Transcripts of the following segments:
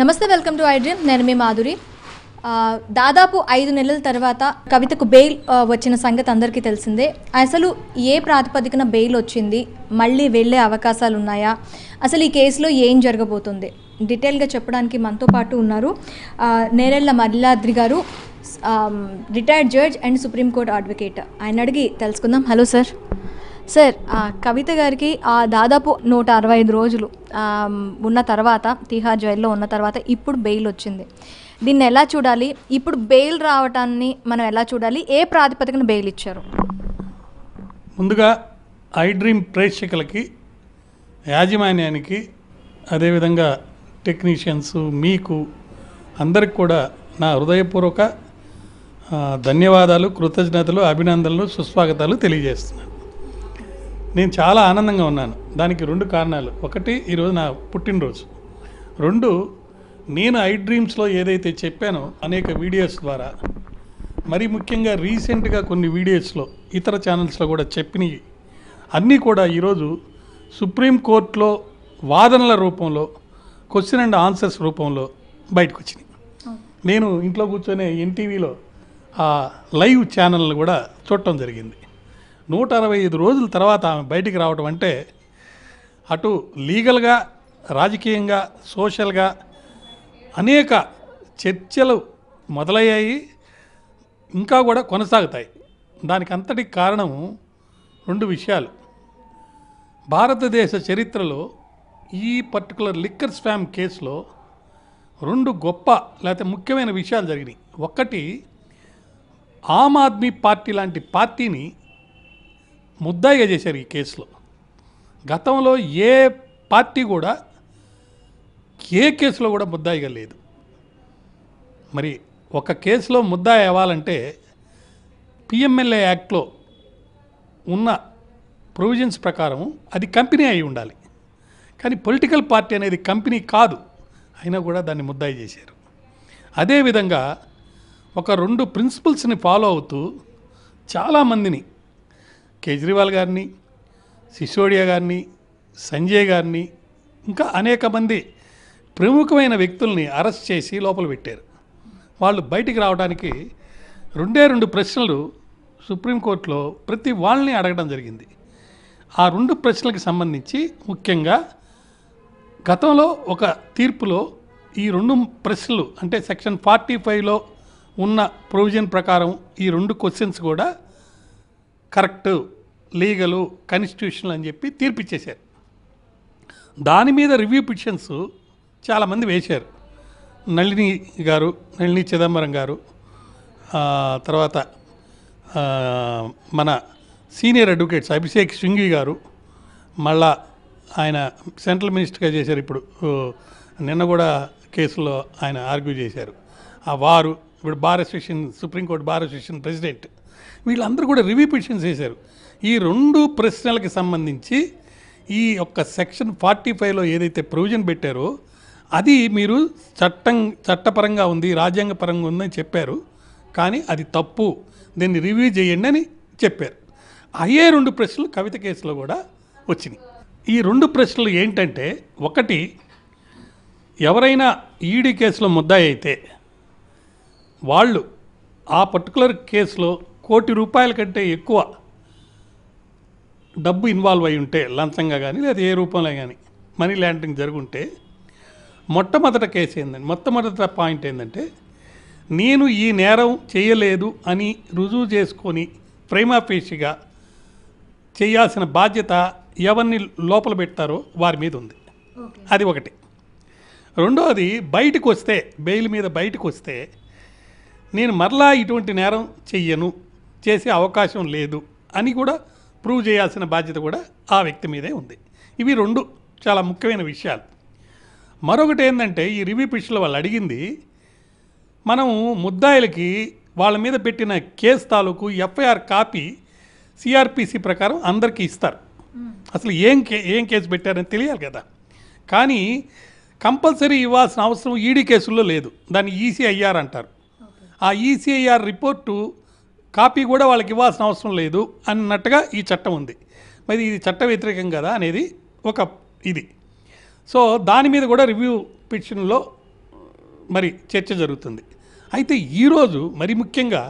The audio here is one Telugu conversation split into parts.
నమస్తే వెల్కమ్ టు ఐడ్రీమ్ నేను మీ మాధురి దాదాపు 5 నెలల తర్వాత కవితకు బెయిల్ వచ్చిన సంగతి అందరికీ తెలిసిందే. అసలు ఏ ప్రాతిపదికన బెయిల్ వచ్చింది, మళ్ళీ వెళ్ళే అవకాశాలు ఉన్నాయా, అసలు ఈ కేసులో ఏం జరగబోతుంది డీటెయిల్గా చెప్పడానికి మనతో పాటు ఉన్నారు నేరెళ్ల మల్లాద్రి గారు, retired judge and supreme court advocate. ఆయన అడిగి తెలుసుకుందాం. Hello sir. సార్, కవిత గారికి దాదాపు 165 రోజులు ఉన్న తర్వాత, తిహార్ జైల్లో ఉన్న తర్వాత ఇప్పుడు బెయిల్ వచ్చింది. దీన్ని ఎలా చూడాలి? ఇప్పుడు బెయిల్ రావటాన్ని మనం ఎలా చూడాలి? ఏ ప్రాతిపదికన బెయిల్ ఇచ్చారు? ముందుగా ఐడ్రీమ్ ప్రేక్షకులకి, యాజమాన్యానికి, అదేవిధంగా టెక్నీషియన్స్, మీకు అందరికి కూడా నా హృదయపూర్వక ధన్యవాదాలు, కృతజ్ఞతలు, అభినందనలు, సుస్వాగతాలు తెలియజేస్తున్నాను. నేను చాలా ఆనందంగా ఉన్నాను. దానికి 2 కారణాలు. ఒకటి, ఈరోజు నా పుట్టినరోజు. 2, నేను ఐడ్రీమ్స్లో ఏదైతే చెప్పానో అనేక వీడియోస్ ద్వారా, మరీ ముఖ్యంగా రీసెంట్గా కొన్ని వీడియోస్లో ఇతర ఛానల్స్లో కూడా చెప్పినవి అన్నీ కూడా ఈరోజు సుప్రీంకోర్టులో వాదనల రూపంలో, క్వశ్చన్ అండ్ ఆన్సర్స్ రూపంలో బయటకు వచ్చినాయి. నేను ఇంట్లో కూర్చొని ఎన్టీవీలో ఆ లైవ్ ఛానల్ని కూడా చూడటం జరిగింది. 165 రోజుల తర్వాత ఆమె బయటికి రావడం అంటే అటు లీగల్గా, రాజకీయంగా, సోషల్గా అనేక చర్చలు మొదలయ్యాయి, ఇంకా కూడా కొనసాగుతాయి. దానికి అంతటి కారణము 2 విషయాలు. భారతదేశ చరిత్రలో ఈ పర్టికులర్ లిక్కర్ స్కామ్ కేసులో 2 గొప్ప లేకపోతే ముఖ్యమైన విషయాలు జరిగినాయి. ఒకటి, ఆమ్ ఆద్మీ పార్టీ లాంటి పార్టీని ముద్దాయిగా చేశారు ఈ కేసులో. గతంలో ఏ పార్టీ కూడా ఏ కేసులో కూడా ముద్దాయిగా లేదు. మరి ఒక కేసులో ముద్దాయి అవ్వాలంటే పిఎంఎల్ఏ యాక్ట్లో ఉన్న ప్రొవిజన్స్ ప్రకారం అది కంపెనీ అయి ఉండాలి. కానీ పొలిటికల్ పార్టీ అనేది కంపెనీ కాదు, అయినా కూడా దాన్ని ముద్దాయి చేశారు. అదేవిధంగా ఒక 2 ప్రిన్సిపల్స్ని ఫాలో అవుతూ చాలామందిని, కేజ్రీవాల్ గారిని, సిసోడియా గారిని, సంజయ్ గారిని, ఇంకా అనేక మంది ప్రముఖమైన వ్యక్తుల్ని అరెస్ట్ చేసి లోపల పెట్టారు. వాళ్ళు బయటికి రావడానికి 2 ప్రశ్నలు సుప్రీంకోర్టులో ప్రతి వాళ్ళని అడగడం జరిగింది. ఆ 2 ప్రశ్నలకు సంబంధించి ముఖ్యంగా గతంలో ఒక తీర్పులో ఈ 2 ప్రశ్నలు అంటే సెక్షన్ 45లో ఉన్న ప్రొవిజన్ ప్రకారం ఈ 2 క్వశ్చన్స్ కూడా కరెక్ట్, లీగలు, కాన్స్టిట్యూషనల్ అని చెప్పి తీర్పిచ్చేశారు. దాని మీద రివ్యూ పిటిషన్స్ చాలామంది వేశారు. నళిని చిదంబరం గారు, తర్వాత మన సీనియర్ అడ్వకేట్స్ అభిషేక్ సింఘ్వి గారు, మళ్ళా ఆయన సెంట్రల్ మినిస్టర్గా చేశారు. ఇప్పుడు నిన్న కూడా కేసులో ఆయన ఆర్గ్యూ చేశారు. వారు ఇప్పుడు bar association, supreme court bar association president, వీళ్ళందరూ కూడా రివ్యూ పిటిషన్స్ వేశారు. ఈ 2 ప్రశ్నలకు సంబంధించి ఈ యొక్క సెక్షన్ 45లో ఏదైతే ప్రొవిజన్ పెట్టారో అది మీరు చట్టపరంగా ఉంది, రాజ్యాంగపరంగా ఉందని చెప్పారు. కానీ అది తప్పు, దీన్ని రివ్యూ చేయండి అని చెప్పారు. అయ్యే 2 ప్రశ్నలు కవిత కేసులో కూడా వచ్చినాయి. ఈ 2 ప్రశ్నలు ఏంటంటే, ఒకటి, ఎవరైనా ఈడీ కేసులో ముద్దాయి అయితే వాళ్ళు ఆ పర్టికులర్ కేసులో ₹1,00,00,000 కంటే ఎక్కువ డబ్బు ఇన్వాల్వ్ అయి ఉంటే, లంచంగా కానీ లేదా ఏ రూపంలో కానీ మనీ లాండరింగ్ జరుగుంటే, మొట్టమొదట పాయింట్ ఏంటంటే, నేను ఈ నేరం చేయలేదు అని రుజువు చేసుకొని ప్రైమా ఫేషిగా చేయాల్సిన బాధ్యత ఎవరిని లోపల పెడతారో వారి మీద ఉంది. అది ఒకటి. రెండవది, బయటకు వస్తే, బెయిల్ మీద బయటకు వస్తే, నేను మరలా ఇటువంటి నేరం చెయ్యను, చేసే అవకాశం లేదు అని కూడా ప్రూవ్ చేయాల్సిన బాధ్యత కూడా ఆ వ్యక్తి మీదే ఉంది. ఇవి 2 చాలా ముఖ్యమైన విషయాలు. మరొకటి ఏంటంటే, ఈ రివ్యూ పిటిషన్లో వాళ్ళు అడిగింది, మనం ముద్దాయిలకి వాళ్ళ మీద పెట్టిన కేసు తాలూకు ఎఫ్ఐఆర్ కాపీ సిఆర్పిసి ప్రకారం అందరికీ ఇస్తారు. అసలు ఏం కేసు పెట్టారని తెలియాలి కదా. కానీ కంపల్సరీ ఇవ్వాల్సిన అవసరం ఈడీ కేసుల్లో లేదు. దాన్ని ఈసీఐఆర్ అంటారు. ఆ ఈసీఐఆర్ రిపోర్టు కాపీ కూడా వాళ్ళకి ఇవ్వాల్సిన అవసరం లేదు అన్నట్టుగా ఈ చట్టం ఉంది. మరి ఇది చట్ట వ్యతిరేకం కదా అనేది ఒక ఇది. సో దాని మీద కూడా రివ్యూ పిటిషన్లో మరి చర్చ జరుగుతుంది. అయితే ఈరోజు మరి ముఖ్యంగా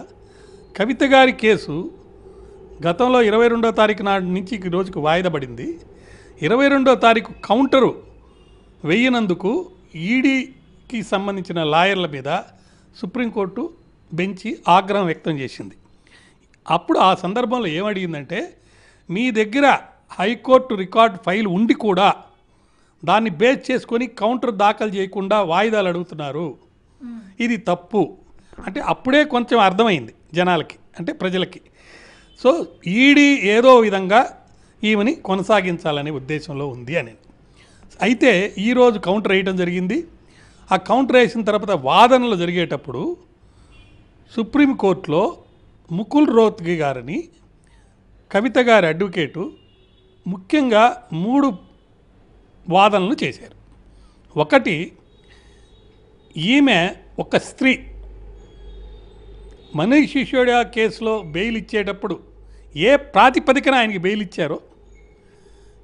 కవిత గారి కేసు గతంలో 22వ తారీఖు నాటి నుంచి ఈ రోజుకు వాయిదా పడింది. 22వ తారీఖు కౌంటరు వేయనందుకు ఈడీకి సంబంధించిన లాయర్ల మీద సుప్రీంకోర్టు బెంచి ఆగ్రహం వ్యక్తం చేసింది. అప్పుడు ఆ సందర్భంలో ఏమడిగిందంటే, మీ దగ్గర హైకోర్టు రికార్డు ఫైల్ ఉండి కూడా దాన్ని బేస్ చేసుకొని కౌంటర్ దాఖలు చేయకుండా వాయిదాలు అడుగుతున్నారు, ఇది తప్పు అంటే అప్పుడే కొంచెం అర్థమైంది జనాలకి, అంటే ప్రజలకి. సో ఈడీ ఏదో విధంగా ఈమెని కొనసాగించాలనే ఉద్దేశంలో ఉంది అని. అయితే ఈరోజు కౌంటర్ వేయడం జరిగింది. ఆ కౌంటర్ వేసిన తర్వాత వాదనలు జరిగేటప్పుడు సుప్రీంకోర్టులో ముకుల్ రోహత్గి గారిని కవిత గారి అడ్వకేటు ముఖ్యంగా 3 వాదనలు చేశారు. ఒకటి, ఈమె ఒక స్త్రీ, మనీష్ సిసోడియా కేసులో బెయిల్ ఇచ్చేటప్పుడు ఏ ప్రాతిపదికన ఆయనకి బెయిల్ ఇచ్చారో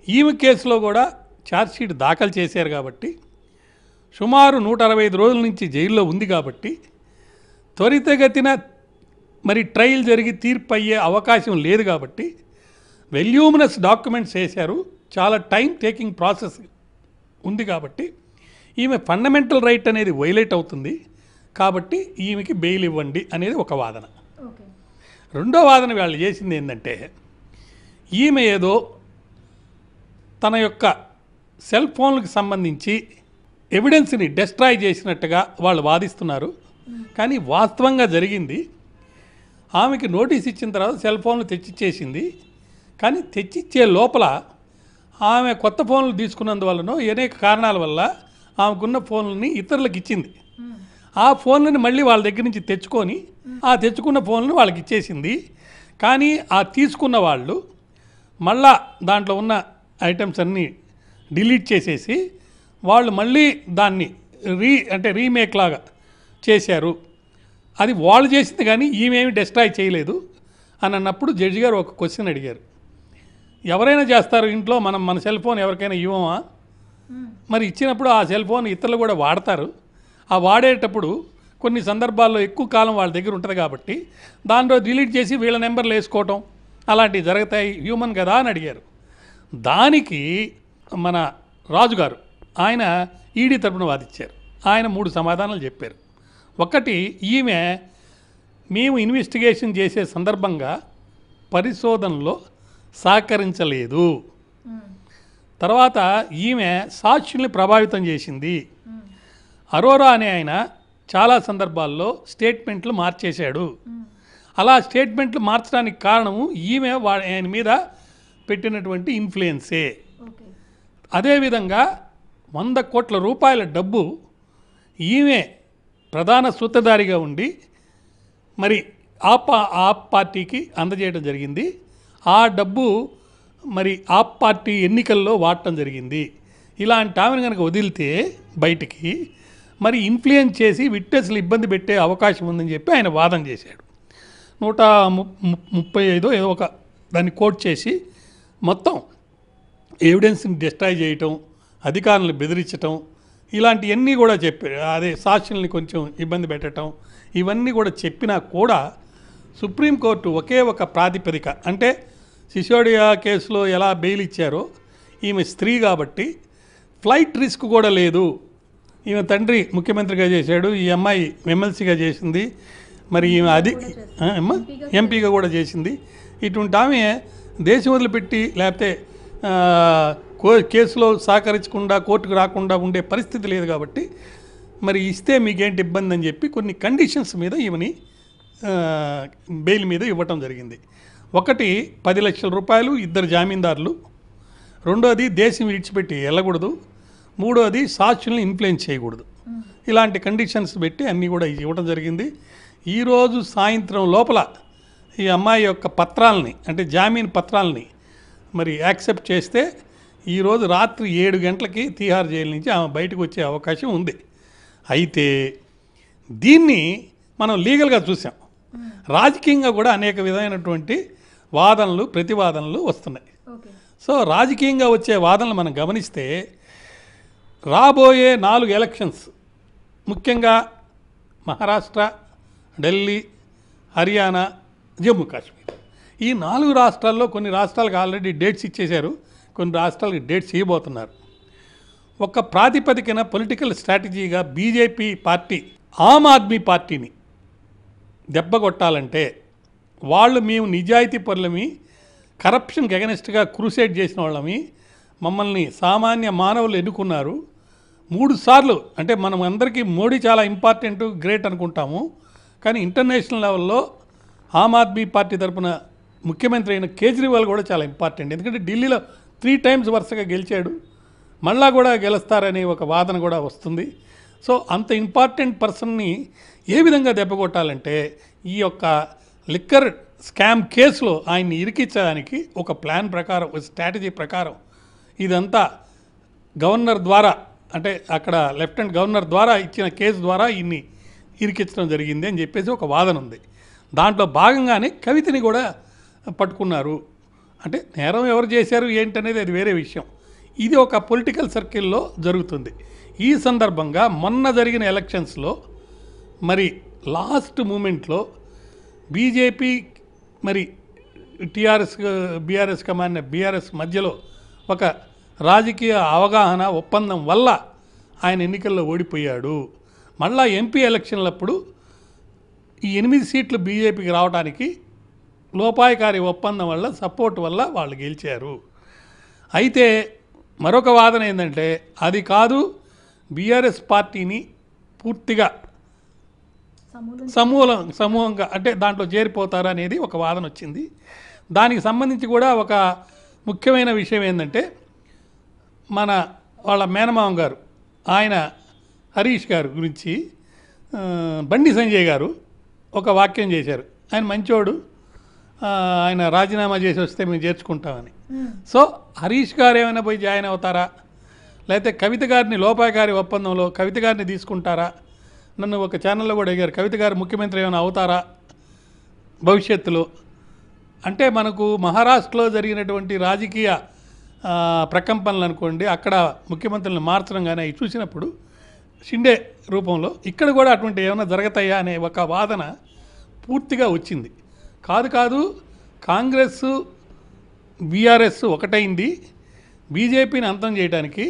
ఈమె కేసులో కూడా ఛార్జ్షీట్ దాఖలు చేశారు కాబట్టి, సుమారు 165 రోజుల నుంచి జైల్లో ఉంది కాబట్టి త్వరితగతిన మరి ట్రయల్ జరిగి తీర్పు అయ్యే అవకాశం లేదు కాబట్టి వెల్యూమినస్ డాక్యుమెంట్స్ వేశారు, చాలా టైం టేకింగ్ ప్రాసెస్ ఉంది కాబట్టి ఈమె ఫండమెంటల్ రైట్ అనేది వైలేట్ అవుతుంది కాబట్టి ఈమెకి బెయిల్ ఇవ్వండి అనేది ఒక వాదన. రెండో వాదన వాళ్ళు చేసింది ఏంటంటే, ఈమె ఏదో తన యొక్క సెల్ ఫోన్లకు సంబంధించి ఎవిడెన్స్ని డెస్ట్రాయ్ చేసినట్టుగా వాళ్ళు వాదిస్తున్నారు. కానీ వాస్తవంగా జరిగింది, ఆమెకి నోటీస్ ఇచ్చిన తర్వాత సెల్ ఫోన్లు తెచ్చిచ్చేసింది. కానీ తెచ్చిచ్చే లోపల ఆమె కొత్త ఫోన్లు తీసుకున్నందువల్లనో అనేక కారణాల వల్ల ఆమెకున్న ఫోన్లని ఇతరులకు ఇచ్చింది. ఆ ఫోన్లని మళ్ళీ వాళ్ళ దగ్గర నుంచి తెచ్చుకొని ఆ తెచ్చుకున్న ఫోన్లను వాళ్ళకి ఇచ్చేసింది. కానీ ఆ తీసుకున్న వాళ్ళు మళ్ళా దాంట్లో ఉన్న ఐటమ్స్ అన్నీ డిలీట్ చేసేసి వాళ్ళు మళ్ళీ దాన్ని రీమేక్ లాగా చేశారు. అది వాళ్ళు చేసింది కానీ ఈమెమి డెస్ట్రాయ్ చేయలేదు అని అన్నప్పుడు జడ్జి గారు ఒక క్వశ్చన్ అడిగారు, ఎవరైనా చేస్తారు ఇంట్లో, మన సెల్ ఫోన్ ఎవరికైనా ఇవ్వమా? మరి ఇచ్చినప్పుడు ఆ సెల్ ఫోన్ ఇతరులు కూడా వాడతారు. ఆ వాడేటప్పుడు కొన్ని సందర్భాల్లో ఎక్కువ కాలం వాళ్ళ దగ్గర ఉంటుంది కాబట్టి దాంట్లో డిలీట్ చేసి వీళ్ళ నెంబర్లు వేసుకోవటం అలాంటివి జరుగుతాయి, హ్యూమన్ కదా అని అడిగారు. దానికి మన రాజుగారు ఆయన ఈడీ తరపున వాదించారు. ఆయన 3 సమాధానాలు చెప్పారు. ఒకటి, ఈమె మేము ఇన్వెస్టిగేషన్ చేసే సందర్భంగా పరిశోధనలో సహకరించలేదు. తర్వాత ఈమె సాక్షుల్ని ప్రభావితం చేసింది. అరోరా అనే ఆయన చాలా సందర్భాల్లో స్టేట్మెంట్లు మార్చేశాడు. అలా స్టేట్మెంట్లు మార్చడానికి కారణము ఈమె ఆయన మీద పెట్టినటువంటి ఇన్ఫ్లుయెన్సే. అదేవిధంగా 100 కోట్ల రూపాయల డబ్బు ఈమె ప్రధాన సూత్రధారిగా ఉండి మరి ఆప్ పార్టీకి అందజేయడం జరిగింది. ఆ డబ్బు మరి ఆప్ పార్టీ ఎన్నికల్లో వాడటం జరిగింది. ఇలాంటి ఆమెను కనుక వదిలితే బయటికి మరి ఇన్ఫ్లుయెన్స్ చేసి విట్నెస్లు ఇబ్బంది పెట్టే అవకాశం ఉందని చెప్పి ఆయన వాదన చేశాడు. 135 ఏదో ఒక దాన్ని కోట్ చేసి మొత్తం ఎవిడెన్స్ని డిస్ట్రాయ్ చేయటం, అధికారులను బెదిరించటం, ఇలాంటివన్నీ కూడా చెప్పారు. అదే సాక్షుల్ని కొంచెం ఇబ్బంది పెట్టడం, ఇవన్నీ కూడా చెప్పినా కూడా సుప్రీంకోర్టు ఒకే ఒక ప్రాతిపదిక, అంటే సిసోడియా కేసులో ఎలా బెయిల్ ఇచ్చారో ఈమె స్త్రీ కాబట్టి ఫ్లైట్ రిస్క్ కూడా లేదు. ఈమె తండ్రి ముఖ్యమంత్రిగా చేశాడు, ఈ అమ్మాయి ఎమ్మెల్సీగా చేసింది, మరి ఈమె ఎంపీగా కూడా చేసింది. ఇటువంటి ఆమె దేశం వదిలిపెట్టి లేకపోతే కేసులో సహకరించకుండా కోర్టుకు రాకుండా ఉండే పరిస్థితి లేదు కాబట్టి మరి ఇస్తే మీకేంటి ఇబ్బంది అని చెప్పి కొన్ని కండిషన్స్ మీద ఈమెని బెయిల్ మీద ఇవ్వటం జరిగింది. ఒకటి 10 లక్షల రూపాయలు, 2 జామీందారులు. రెండోది దేశం విడిచిపెట్టి వెళ్ళకూడదు. మూడోది సాక్షుల్ని ఇన్ఫ్లుయెన్స్ చేయకూడదు. ఇలాంటి కండిషన్స్ పెట్టి అన్నీ కూడా ఇవ్వడం జరిగింది. ఈరోజు సాయంత్రం లోపల ఈ అమ్మాయి యొక్క పత్రాలని, అంటే జామీన్ పత్రాలని మరి యాక్సెప్ట్ చేస్తే ఈరోజు రాత్రి 7 గంటలకి తీహార్ జైలు నుంచి ఆమె బయటకు వచ్చే అవకాశం ఉంది. అయితే దీన్ని మనం లీగల్గా చూసాం, రాజకీయంగా కూడా అనేక విధమైనటువంటి వాదనలు ప్రతివాదనలు వస్తున్నాయి. సో రాజకీయంగా వచ్చే వాదనలు మనం గమనిస్తే రాబోయే 4 ఎలక్షన్స్ ముఖ్యంగా మహారాష్ట్ర, ఢిల్లీ, హర్యానా, జమ్మూ కాశ్మీర్ ఈ 4 రాష్ట్రాల్లో కొన్ని రాష్ట్రాలకు ఆల్రెడీ డేట్స్ ఇచ్చేశారు, కొన్ని రాష్ట్రాలకు డేట్స్ ఇవ్వబోతున్నారు. ఒక ప్రాతిపదికన political స్ట్రాటజీగా BJP party Aam Aadmi పార్టీని దెబ్బ కొట్టాలంటే వాళ్ళు మేము నిజాయితీ పరులమి, కరప్షన్కి ఎగనెస్ట్గా క్రూసేడ్ చేసిన వాళ్ళమి, మమ్మల్ని సామాన్య మానవులు ఎన్నుకున్నారు 3 సార్లు. అంటే మనం అందరికీ మోడీ చాలా ఇంపార్టెంట్, గ్రేట్ అనుకుంటాము, కానీ ఇంటర్నేషనల్ లెవెల్లో ఆమ్ ఆద్మీ పార్టీ తరపున ముఖ్యమంత్రి అయిన కేజ్రీవాల్ కూడా చాలా ఇంపార్టెంట్. ఎందుకంటే ఢిల్లీలో 3 టైమ్స్ వరుసగా గెలిచాడు, మళ్ళా కూడా గెలుస్తారనే ఒక వాదన కూడా వస్తుంది. సో అంత ఇంపార్టెంట్ పర్సన్ని ఏ విధంగా దెబ్బకొట్టాలంటే ఈ యొక్క లిక్కర్ స్కామ్ కేసులో ఆయన్ని ఇరికించడానికి ఒక ప్లాన్ ప్రకారం, ఒక స్ట్రాటజీ ప్రకారం ఇదంతా గవర్నర్ ద్వారా, అంటే అక్కడ లెఫ్టినెంట్ గవర్నర్ ద్వారా ఇచ్చిన కేసు ద్వారా ఇన్ని ఇరికించడం జరిగింది అని చెప్పేసి ఒక వాదన ఉంది. దాంట్లో భాగంగానే కవితని కూడా పట్టుకున్నారు. అంటే నేరం ఎవరు చేశారు ఏంటనేది అది వేరే విషయం. ఇది ఒక పొలిటికల్ సర్కిల్లో జరుగుతుంది. ఈ సందర్భంగా మొన్న జరిగిన ఎలక్షన్స్లో మరి లాస్ట్ మూమెంట్లో బీజేపీ మరి బీఆర్ఎస్ కమాండ్ బీఆర్ఎస్ మధ్యలో ఒక రాజకీయ అవగాహన ఒప్పందం వల్ల ఆయన ఎన్నికల్లో ఓడిపోయాడు. మళ్ళా ఎంపీ ఎలక్షన్లప్పుడు ఈ 8 సీట్లు బీజేపీకి రావడానికి లోపాయకారి ఒప్పందం వల్ల, సపోర్ట్ వల్ల వాళ్ళు గెలిచారు. అయితే మరొక వాదన ఏంటంటే అది కాదు, బీఆర్ఎస్ పార్టీని పూర్తిగా సమూహంగా అంటే దాంట్లో చేరిపోతారు అనేది ఒక వాదన వచ్చింది. దానికి సంబంధించి కూడా ఒక ముఖ్యమైన విషయం ఏంటంటే వాళ్ళ మేనమామ గారు ఆయన హరీష్ గారు గురించి బండి సంజయ్ గారు ఒక వాక్యం చేశారు. ఆయన మంచోడు, ఆయన రాజీనామా చేసి వస్తే మేము చేర్చుకుంటామని. సో హరీష్ గారు ఏమైనా పోయి జాయిన్ అవుతారా, లేకపోతే కవిత గారిని లోపాయకారి ఒప్పందంలో కవిత గారిని తీసుకుంటారా? నన్ను ఒక ఛానల్లో కూడా అడిగారు, కవిత గారు ముఖ్యమంత్రి ఏమైనా అవుతారా భవిష్యత్తులో అంటే. మనకు మహారాష్ట్రలో జరిగినటువంటి రాజకీయ ప్రకంపనలు అనుకోండి, అక్కడ ముఖ్యమంత్రులను మార్చడం కానీ అవి చూసినప్పుడు షిండే రూపంలో ఇక్కడ కూడా అటువంటి ఏమైనా జరుగుతాయా అనే ఒక వాదన పూర్తిగా వచ్చింది. కాదు కాంగ్రెస్ బీఆర్ఎస్ ఒకటైంది బీజేపీని అంతం చేయడానికి.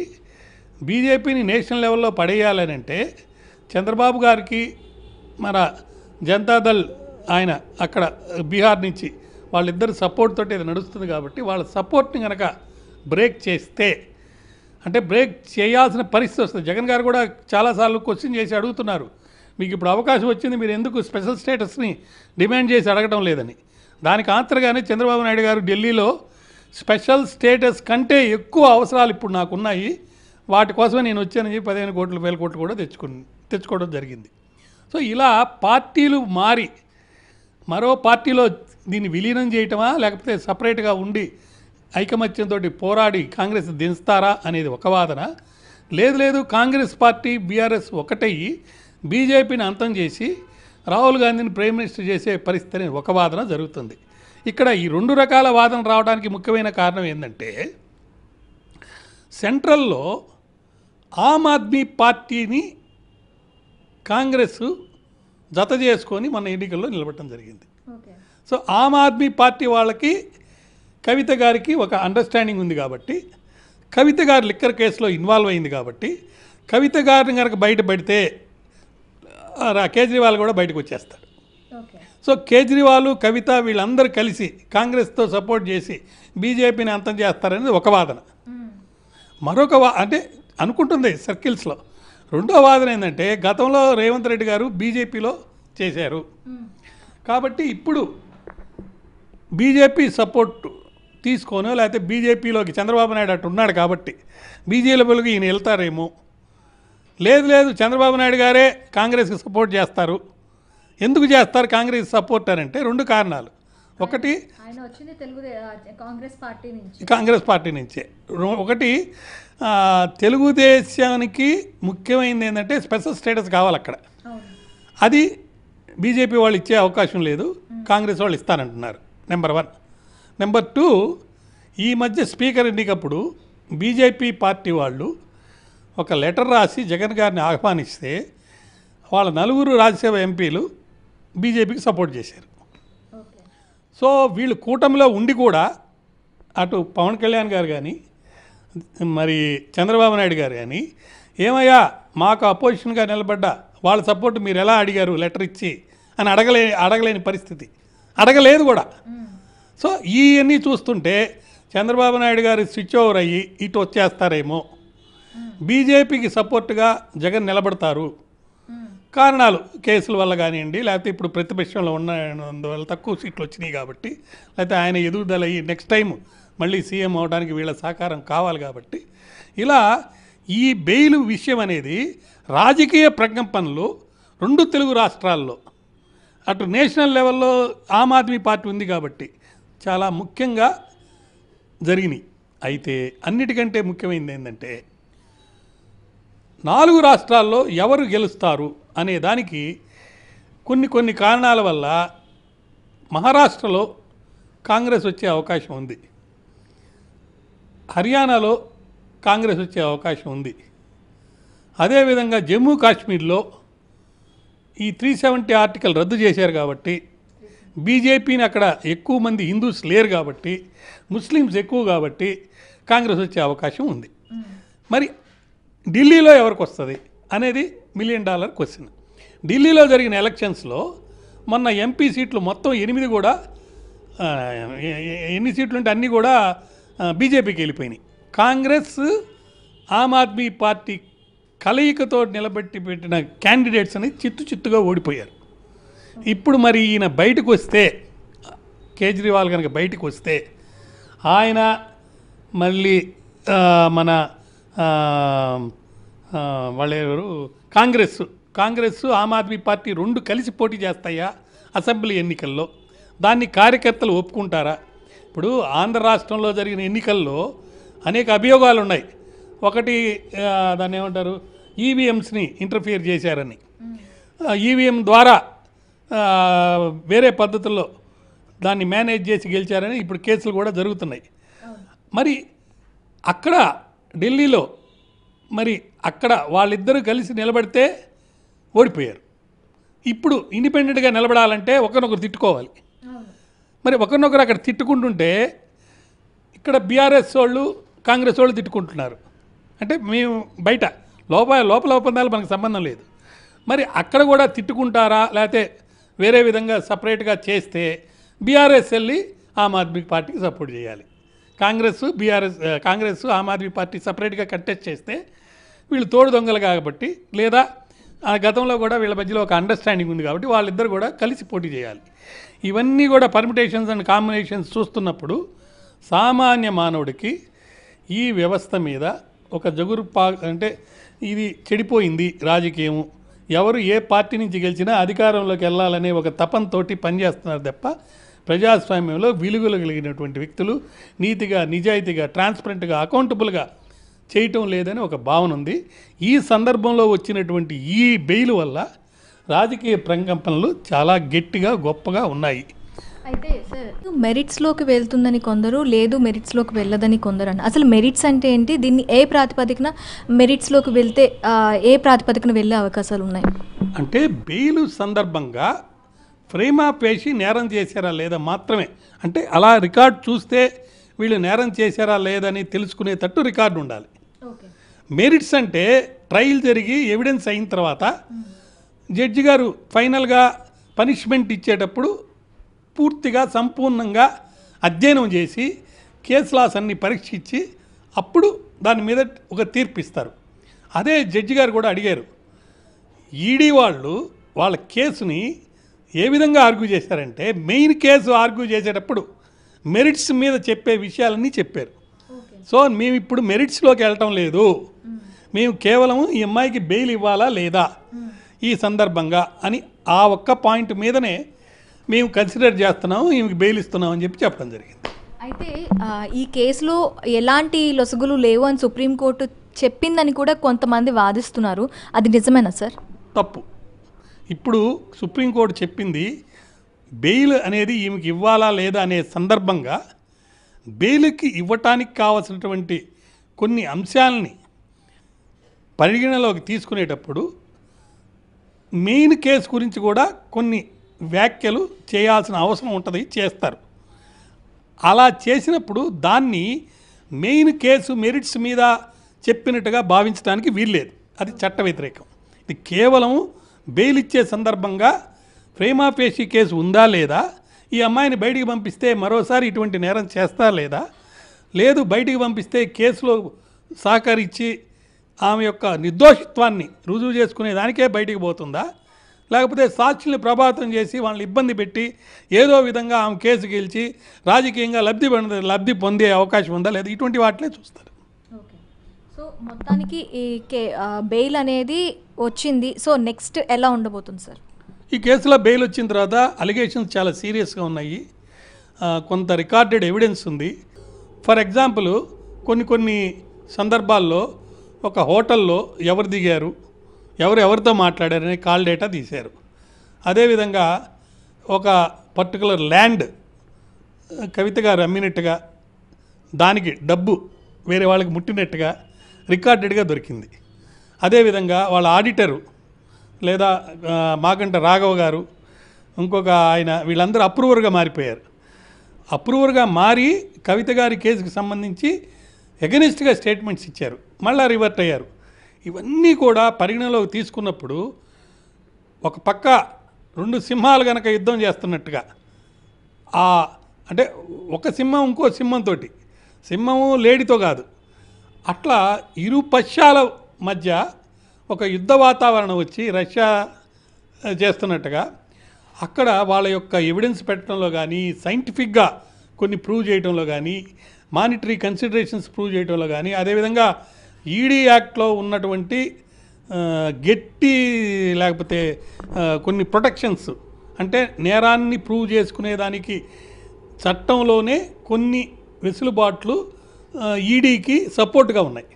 బీజేపీని నేషనల్ లెవెల్లో పడేయాలని అంటే చంద్రబాబు గారికి మన జనతాదళ్ ఆయన అక్కడ బీహార్ నుంచి వాళ్ళిద్దరు సపోర్ట్ తోటి ఇది నడుస్తుంది కాబట్టి వాళ్ళ సపోర్ట్ని కనుక బ్రేక్ చేస్తే, అంటే బ్రేక్ చేయాల్సిన పరిస్థితి వస్తుంది. జగన్ గారు కూడా చాలాసార్లు క్వశ్చన్ చేసి అడుగుతున్నారు, మీకు ఇప్పుడు అవకాశం వచ్చింది, మీరు ఎందుకు స్పెషల్ స్టేటస్ని డిమాండ్ చేసి అడగడం లేదని. దానికి ఆన్సర్గానే చంద్రబాబు నాయుడు గారు ఢిల్లీలో స్పెషల్ స్టేటస్ కంటే ఎక్కువ అవసరాలు ఇప్పుడు నాకున్నాయి, వాటి కోసమే నేను వచ్చానని చెప్పి 15 కోట్లు 1000 కోట్లు కూడా తెచ్చుకోవడం జరిగింది. సో ఇలా పార్టీలు మారి మరో పార్టీలో దీన్ని విలీనం చేయటమా, లేకపోతే సపరేట్గా ఉండి ఐకమత్యంతో పోరాడి కాంగ్రెస్ దించుతారా అనేది ఒక వాదన. లేదు కాంగ్రెస్ పార్టీ బీఆర్ఎస్ ఒకటయ్యి బీజేపీని అంతం చేసి రాహుల్ గాంధీని ప్రైమ్ మినిస్టర్ చేసే పరిస్థితి అనేది ఒక వాదన జరుగుతుంది. ఇక్కడ ఈ 2 రకాల వాదన రావడానికి ముఖ్యమైన కారణం ఏంటంటే సెంట్రల్లో ఆమ్ ఆద్మీ పార్టీని కాంగ్రెస్ జత చేసుకొని మన ఎన్నికల్లో నిలబడటం జరిగింది. సో ఆమ్ ఆద్మీ పార్టీ వాళ్ళకి కవిత గారికి ఒక అండర్స్టాండింగ్ ఉంది కాబట్టి, కవిత గారు లిక్కర్ కేసులో ఇన్వాల్వ్ అయింది కాబట్టి, కవిత గారిని కనుక బయటపడితే కేజ్రీవాల్ కూడా బయటకు వచ్చేస్తాడు. సో కేజ్రీవాల్ కవిత వీళ్ళందరూ కలిసి కాంగ్రెస్తో సపోర్ట్ చేసి బీజేపీని అంతం చేస్తారనేది ఒక వాదన. మరొక అంటే అనుకుంటుంది సర్కిల్స్లో. రెండో వాదన ఏంటంటే గతంలో రేవంత్ రెడ్డి గారు బీజేపీలో చేశారు కాబట్టి ఇప్పుడు బీజేపీ సపోర్ట్ తీసుకోనో లేకపోతే బీజేపీలోకి చంద్రబాబు నాయుడు అటు ఉన్నాడు కాబట్టి బీజేపీలోకి ఈయన వెళ్తారేమో. లేదు చంద్రబాబు నాయుడు గారే కాంగ్రెస్కి సపోర్ట్ చేస్తారు. ఎందుకు చేస్తారు కాంగ్రెస్ సపోర్ట్ అని అంటే 2 కారణాలు. ఒకటి ఆయన వచ్చింది కాంగ్రెస్ పార్టీ నుంచే. ఒకటి తెలుగుదేశానికి ముఖ్యమైనది ఏంటంటే స్పెషల్ స్టేటస్ కావాలి అక్కడ. అది బీజేపీ వాళ్ళు ఇచ్చే అవకాశం లేదు, కాంగ్రెస్ వాళ్ళు ఇస్తానంటున్నారు. నెంబర్ 1. నెంబర్ 2, ఈ మధ్య స్పీకర్ ఎన్నికప్పుడు బీజేపీ పార్టీ వాళ్ళు ఒక లెటర్ రాసి జగన్ గారిని ఆహ్వానిస్తే వాళ్ళ నలుగురు రాజ్యసభ ఎంపీలు బీజేపీకి సపోర్ట్ చేశారు. సో వీళ్ళు కూటమిలో ఉండి కూడా అటు పవన్ కళ్యాణ్ గారు కానీ మరి చంద్రబాబు నాయుడు గారు కానీ ఏమయ్యా మాకు అపోజిషన్గా నిలబడ్డా వాళ్ళ సపోర్ట్ మీరు ఎలా అడిగారు లెటర్ ఇచ్చి అని అడగలేని పరిస్థితి, అడగలేదు కూడా. సో ఇవన్నీ చూస్తుంటే చంద్రబాబు నాయుడు గారు స్విచ్ ఓవర్ అయ్యి ఇటు వచ్చేస్తారేమో, బీజేపీకి సపోర్ట్గా జగన్ నిలబడతారు. కారణాలు కేసుల వల్ల కానివ్వండి, లేకపోతే ఇప్పుడు ప్రతిపక్షంలో ఉన్నందువల్ల తక్కువ సీట్లు వచ్చినాయి కాబట్టి, లేకపోతే ఆయన ఎదుగుదల అయ్యి నెక్స్ట్ టైం మళ్ళీ సీఎం అవడానికి వీళ్ళ సహకారం కావాలి కాబట్టి, ఇలా ఈ బెయిల్ విషయం అనేది రాజకీయ ప్రకంపనలు రెండు తెలుగు రాష్ట్రాల్లో అటు నేషనల్ లెవెల్లో ఆమ్ ఆద్మీ పార్టీ ఉంది కాబట్టి చాలా ముఖ్యంగా జరిగినాయి. అయితే అన్నిటికంటే ముఖ్యమైనది ఏంటంటే 4 రాష్ట్రాల్లో ఎవరు గెలుస్తారు అనే దానికి కొన్ని కారణాల వల్ల మహారాష్ట్రలో కాంగ్రెస్ వచ్చే అవకాశం ఉంది, హర్యానాలో కాంగ్రెస్ వచ్చే అవకాశం ఉంది. అదేవిధంగా జమ్మూ కాశ్మీర్లో ఈ 370 ఆర్టికల్ రద్దు చేశారు కాబట్టి బీజేపీని అక్కడ ఎక్కువ మంది హిందూస్ లేరు కాబట్టి, ముస్లిమ్స్ ఎక్కువ కాబట్టి కాంగ్రెస్ వచ్చే అవకాశం ఉంది. మరి ఢిల్లీలో ఎవరికి వస్తుంది అనేది $1 మిలియన్ క్వశ్చన్. ఢిల్లీలో జరిగిన ఎలక్షన్స్లో మొన్న ఎంపీ సీట్లు మొత్తం 8 కూడా ఎన్ని సీట్లు ఉంటే అన్నీ కూడా బీజేపీకి వెళ్ళిపోయినాయి. కాంగ్రెస్ ఆమ్ ఆద్మీ పార్టీ కలయికతో నిలబెట్టి పెట్టిన క్యాండిడేట్స్ అని చిత్తుగా ఓడిపోయారు. ఇప్పుడు మరి ఈయన బయటకు వస్తే, కేజ్రీవాల్ కనుక బయటకు వస్తే ఆయన మళ్ళీ మన వాళ్ళెవరు కాంగ్రెస్ ఆమ్ ఆద్మీ పార్టీ రెండు కలిసి పోటీ చేస్తాయా అసెంబ్లీ ఎన్నికల్లో? దాన్ని కార్యకర్తలు ఒప్పుకుంటారా? ఇప్పుడు ఆంధ్ర రాష్ట్రంలో జరిగిన ఎన్నికల్లో అనేక అభియోగాలు ఉన్నాయి. ఒకటి దాన్ని ఏమంటారు, ఈవీఎంస్ని ఇంటర్ఫియర్ చేశారని, ఈవీఎం ద్వారా వేరే పద్ధతుల్లో దాన్ని మేనేజ్ చేసి గెలిచారని ఇప్పుడు కేసులు కూడా జరుగుతున్నాయి. మరి అక్కడ ఢిల్లీలో మరి అక్కడ వాళ్ళిద్దరూ కలిసి నిలబడితే ఓడిపోయారు. ఇప్పుడు ఇండిపెండెంట్గా నిలబడాలంటే ఒకరినొకరు తిట్టుకోవాలి. మరి ఒకరినొకరు అక్కడ తిట్టుకుంటుంటే ఇక్కడ బీఆర్ఎస్ వాళ్ళు కాంగ్రెస్ వాళ్ళు తిట్టుకుంటున్నారు. అంటే మేము బయట లోపల ఒప్పందాలు మనకు సంబంధం లేదు. మరి అక్కడ కూడా తిట్టుకుంటారా, లేకపోతే వేరే విధంగా సపరేట్గా చేస్తే బీఆర్ఎస్ వెళ్ళి ఆమ్ ఆద్మీ పార్టీకి సపోర్ట్ చేయాలి. కాంగ్రెస్ ఆమ్ ఆద్మీ పార్టీ సపరేట్గా కంటెస్ట్ చేస్తే వీళ్ళు తోడు దొంగలు కాబట్టి, లేదా ఆ గతంలో కూడా వీళ్ళ మధ్యలో ఒక అండర్స్టాండింగ్ ఉంది కాబట్టి వాళ్ళిద్దరు కూడా కలిసి పోటీ చేయాలి. ఇవన్నీ కూడా పర్మిటేషన్స్ అండ్ కాంబినేషన్స్ చూస్తున్నప్పుడు సామాన్య మానవుడికి ఈ వ్యవస్థ మీద ఒక అంటే ఇది చెడిపోయింది రాజకీయం, ఎవరు ఏ పార్టీ నుంచి గెలిచినా అధికారంలోకి వెళ్ళాలనే ఒక తపంతోటి పనిచేస్తున్నారు తప్ప ప్రజాస్వామ్యంలో విలువలు కలిగినటువంటి వ్యక్తులు నీతిగా, నిజాయితీగా, ట్రాన్స్పరెంట్గా, అకౌంటబుల్గా చేయటం లేదని ఒక భావన ఉంది. ఈ సందర్భంలో వచ్చినటువంటి ఈ బెయిల్ వల్ల రాజకీయ ప్రకంపనలు చాలా గట్టిగా గొప్పగా ఉన్నాయి. అయితే సార్, మెరిట్స్లోకి వెళ్తుందని కొందరు, లేదు మెరిట్స్లోకి వెళ్ళదని కొందరు అన్న. అసలు మెరిట్స్ అంటే ఏంటి? దీన్ని ఏ ప్రాతిపదికన మెరిట్స్లోకి వెళ్తే ఏ ప్రాతిపదికన వెళ్ళే అవకాశాలు ఉన్నాయి? అంటే బెయిల్ సందర్భంగా ఫ్రేమ్ ఆఫ్ వేసి నేరం చేశారా లేదా మాత్రమే. అంటే అలా రికార్డు చూస్తే వీళ్ళు నేరం చేశారా లేదని తెలుసుకునేటట్టు రికార్డు ఉండాలి. మెరిట్స్ అంటే ట్రయల్ జరిగి ఎవిడెన్స్ అయిన తర్వాత జడ్జి గారు ఫైనల్గా పనిష్మెంట్ ఇచ్చేటప్పుడు పూర్తిగా సంపూర్ణంగా అధ్యయనం చేసి కేసు లాస్ అన్ని పరీక్షించి అప్పుడు దాని మీద ఒక తీర్పు ఇస్తారు. అదే జడ్జి గారు కూడా అడిగారు, ఈడీ వాళ్ళు వాళ్ళ కేసుని ఏ విధంగా ఆర్గ్యూ చేశారంటే మెయిన్ కేసు ఆర్గ్యూ చేసేటప్పుడు మెరిట్స్ మీద చెప్పే విషయాలన్నీ చెప్పారు. సో మేము ఇప్పుడు మెరిట్స్లోకి వెళ్ళటం లేదు, మేము కేవలం ఈ అమ్మాయికి బెయిల్ ఇవ్వాలా లేదా ఈ సందర్భంగా అని ఆ ఒక్క పాయింట్ మీదనే మేము కన్సిడర్ చేస్తున్నాము, ఈమెకి బెయిల్ ఇస్తున్నాం అని చెప్పడం జరిగింది. అయితే ఈ కేసులో ఎలాంటి లొసుగులు లేవు అని సుప్రీంకోర్టు చెప్పిందని కూడా కొంతమంది వాదిస్తున్నారు. అది నిజమేనా సార్? తప్పు. ఇప్పుడు సుప్రీంకోర్టు చెప్పింది బెయిల్ అనేది ఈమెకి ఇవ్వాలా లేదా అనే సందర్భంగా బెయిల్కి ఇవ్వటానికి కావాల్సినటువంటి కొన్ని అంశాలని పరిగణలోకి తీసుకునేటప్పుడు మెయిన్ కేసు గురించి కూడా కొన్ని వ్యాఖ్యలు చేయాల్సిన అవసరం ఉంటుంది, చేస్తారు. అలా చేసినప్పుడు దాన్ని మెయిన్ కేసు మెరిట్స్ మీద చెప్పినట్టుగా భావించడానికి వీల్లేదు, అది చట్ట వ్యతిరేకం. ఇది కేవలం బెయిల్ ఇచ్చే సందర్భంగా ప్రేమా ఫేషీ కేసు ఉందా లేదా, ఈ అమ్మాయిని బయటికి పంపిస్తే మరోసారి ఇటువంటి నేరం చేస్తా లేదా, లేదు బయటికి పంపిస్తే కేసులో సహకరించి ఆమె యొక్క నిర్దోషిత్వాన్ని రుజువు చేసుకునే దానికే బయటికి పోతుందా, లేకపోతే సాక్షుల్ని ప్రభావితం చేసి వాళ్ళని ఇబ్బంది పెట్టి ఏదో విధంగా ఆమె కేసు గెలిచి రాజకీయంగా లబ్ధి పొందే అవకాశం ఉందా లేదా, ఇటువంటి వాటినే చూస్తారు. ఓకే, సో మొత్తానికి ఈ బెయిల్ అనేది వచ్చింది. సో నెక్స్ట్ ఎలా ఉండబోతుంది సార్? ఈ కేసులో బెయిల్ వచ్చిన తర్వాత అలిగేషన్స్ చాలా సీరియస్గా ఉన్నాయి, కొంత రికార్డెడ్ ఎవిడెన్స్ ఉంది. ఫర్ ఎగ్జాంపుల్ కొన్ని సందర్భాల్లో ఒక హోటల్లో ఎవరు దిగారు, ఎవరితో మాట్లాడారని కాల్ డేటా తీశారు. అదేవిధంగా ఒక పర్టికులర్ ల్యాండ్ కవిత గారు అమ్మినట్టుగా దానికి డబ్బు వేరే వాళ్ళకి ముట్టినట్టుగా రికార్డెడ్గా దొరికింది. అదేవిధంగా వాళ్ళ ఆడిటరు లేదా మాగంట రాఘవ గారు, ఇంకొక ఆయన, వీళ్ళందరూ అప్రూవర్గా మారిపోయారు. అప్రూవర్గా మారి కవిత గారి కేసుకు సంబంధించి ఎగనిస్ట్గా స్టేట్మెంట్స్ ఇచ్చారు, మళ్ళీ రివర్ట్ అయ్యారు. ఇవన్నీ కూడా పరిగణలోకి తీసుకున్నప్పుడు ఒక పక్క రెండు సింహాలు కనుక యుద్ధం చేస్తున్నట్టుగా, అంటే ఒక సింహం ఇంకో సింహంతో, సింహము లేడితో కాదు, అట్లా ఇరు పక్షాల మధ్య ఒక యుద్ధ వాతావరణం వచ్చి రష్యా చేస్తున్నట్టుగా అక్కడ వాళ్ళ యొక్క ఎవిడెన్స్ పెట్టడంలో కానీ, సైంటిఫిక్గా కొన్ని ప్రూవ్ చేయడంలో కానీ, మానిటరీ కన్సిడరేషన్స్ ప్రూవ్ చేయడంలో కానీ, అదేవిధంగా ఈడీ యాక్ట్లో ఉన్నటువంటి గట్టి లేకపోతే కొన్ని ప్రొటెక్షన్స్, అంటే నేరాన్ని ప్రూవ్ చేసుకునేదానికి చట్టంలోనే కొన్ని వెసులుబాట్లు ఈడీకి సపోర్ట్గా ఉన్నాయి.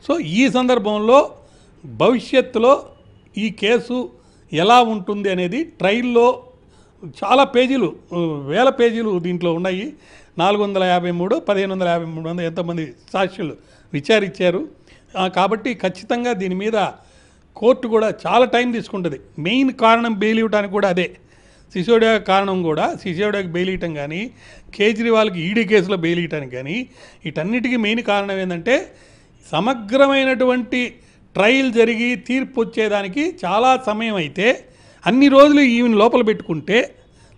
సో ఈ సందర్భంలో భవిష్యత్తులో ఈ కేసు ఎలా ఉంటుంది అనేది ట్రయల్లో చాలా పేజీలు, వేల పేజీలు దీంట్లో ఉన్నాయి. 453, 1553 ఎంతమంది సాక్షులు విచారించారు. కాబట్టి ఖచ్చితంగా దీని మీద కోర్టు కూడా చాలా టైం తీసుకుంటుంది. మెయిన్ కారణం బెయిల్ ఇవ్వడానికి కూడా అదే. సిసోడియా కారణం కూడా, సిసోడియాకి బెయిల్ ఇవ్వటం కానీ, కేజ్రీవాల్కి ఈడీ కేసులో బెయిల్ ఇవ్వటానికి కానీ, వీటన్నిటికీ మెయిన్ కారణం ఏంటంటే సమగ్రమైనటువంటి ట్రయల్ జరిగి తీర్పు వచ్చేదానికి చాలా సమయం అయితే, అన్ని రోజులు ఈమెను లోపల పెట్టుకుంటే,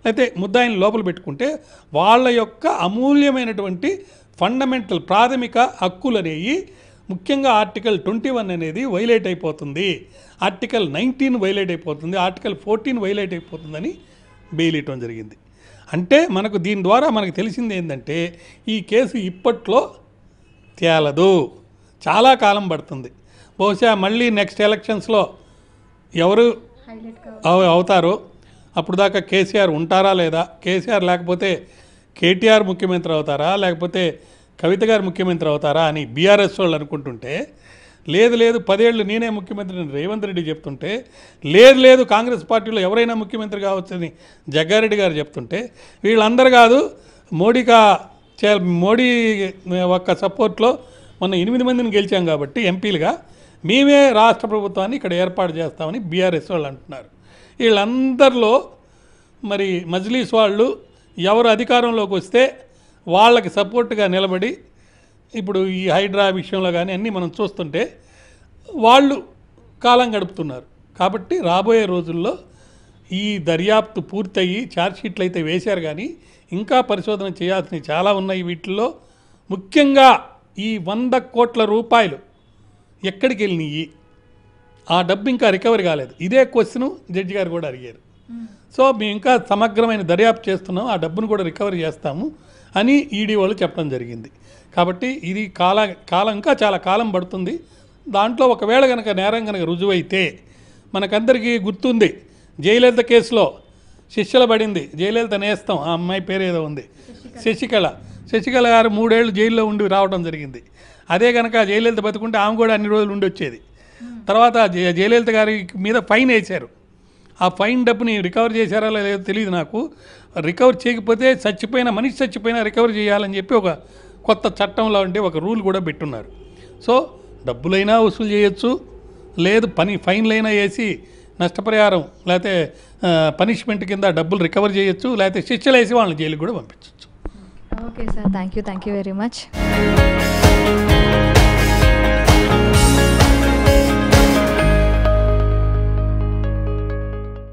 లేకపోతే ముద్దాయిని లోపల పెట్టుకుంటే వాళ్ళ యొక్క అమూల్యమైనటువంటి ఫండమెంటల్ ప్రాథమిక హక్కులు అనేవి, ముఖ్యంగా ఆర్టికల్ 21 అనేది వైలేట్ అయిపోతుంది, ఆర్టికల్ 19 వైలేట్ అయిపోతుంది, ఆర్టికల్ 14 వైలేట్ అయిపోతుందని బెయిల్ ఇవ్వడం జరిగింది. అంటే మనకు దీని ద్వారా మనకు తెలిసింది ఏంటంటే ఈ కేసు ఇప్పట్లో తేలదు, చాలా కాలం పడుతుంది. బహుశా మళ్ళీ నెక్స్ట్ ఎలక్షన్స్లో ఎవరు అవుతారో అప్పుడు దాకా కేసీఆర్ ఉంటారా లేదా, కేసీఆర్ లేకపోతే కేటీఆర్ ముఖ్యమంత్రి అవుతారా, లేకపోతే కవిత గారు ముఖ్యమంత్రి అవుతారా అని బీఆర్ఎస్ వాళ్ళు అనుకుంటుంటే, లేదు 10 ఏళ్ళు నేనే ముఖ్యమంత్రిని రేవంత్ రెడ్డి చెప్తుంటే, లేదు కాంగ్రెస్ పార్టీలో ఎవరైనా ముఖ్యమంత్రి కావచ్చని జగ్గారెడ్డి గారు చెప్తుంటే, వీళ్ళందరూ కాదు మోడీ ఒక్క సపోర్ట్లో మొన్న 8 మందిని గెలిచాం కాబట్టి ఎంపీలుగా మేమే రాష్ట్ర ప్రభుత్వాన్ని ఇక్కడ ఏర్పాటు చేస్తామని బీఆర్ఎస్ వాళ్ళు అంటున్నారు. వీళ్ళందరిలో మరి మజ్లీస్ వాళ్ళు ఎవరు అధికారంలోకి వస్తే వాళ్ళకి సపోర్ట్గా నిలబడి, ఇప్పుడు ఈ హైడ్రా విషయంలో కానీ అన్నీ మనం చూస్తుంటే వాళ్ళు కాలం గడుపుతున్నారు. కాబట్టి రాబోయే రోజుల్లో ఈ దర్యాప్తు పూర్తయి ఛార్జ్షీట్లు అయితే వేశారు, కానీ ఇంకా పరిశోధన చేయాల్సినవి చాలా ఉన్నాయి. వీటిల్లో ముఖ్యంగా ఈ 100 కోట్ల రూపాయలు ఎక్కడికి వెళ్ళినాయి, ఆ డబ్బు ఇంకా రికవరీ కాలేదు. ఇదే క్వశ్చను జడ్జి గారు కూడా అడిగారు. సో మేము ఇంకా సమగ్రమైన దర్యాప్తు చేస్తున్నాం, ఆ డబ్బును కూడా రికవరీ చేస్తాము అని ఈడీ వాళ్ళు చెప్పడం జరిగింది. కాబట్టి ఇది కాలం ఇంకా చాలా కాలం పడుతుంది. దాంట్లో ఒకవేళ కనుక నేరం కనుక రుజువైతే, మనకందరికీ గుర్తుంది జయలలిత కేసులో శిక్షలు పడింది, జయలలిత నేస్తం, ఆ అమ్మాయి పేరు ఏదో ఉంది, శశికళ గారు 3 ఏళ్ళు జైల్లో ఉండి రావడం జరిగింది. అదే కనుక జయలలిత బతుకుంటే ఆమె కూడా అన్ని రోజులు ఉండి వచ్చేది. తర్వాత జయలలిత గారి మీద ఫైన్ వేశారు. ఆ ఫైన్ డబ్బుని రికవర్ చేశారా లేదో తెలియదు నాకు. రికవర్ చేయకపోతే మనిషి చచ్చిపోయినా రికవర్ చేయాలని చెప్పి ఒక కొత్త చట్టంలో ఉంటే ఒక రూల్ కూడా పెట్టున్నారు. సో డబ్బులైనా వసూలు చేయొచ్చు, లేదు ఫైన్లైనా వేసి నష్టపరిహారం లేకపోతే పనిష్మెంట్ కింద డబ్బులు రికవర్ చేయొచ్చు, లేకపోతే శిక్షలు వేసి వాళ్ళని జైలుకి కూడా పంపించవచ్చు. Okay sir, thank you very much.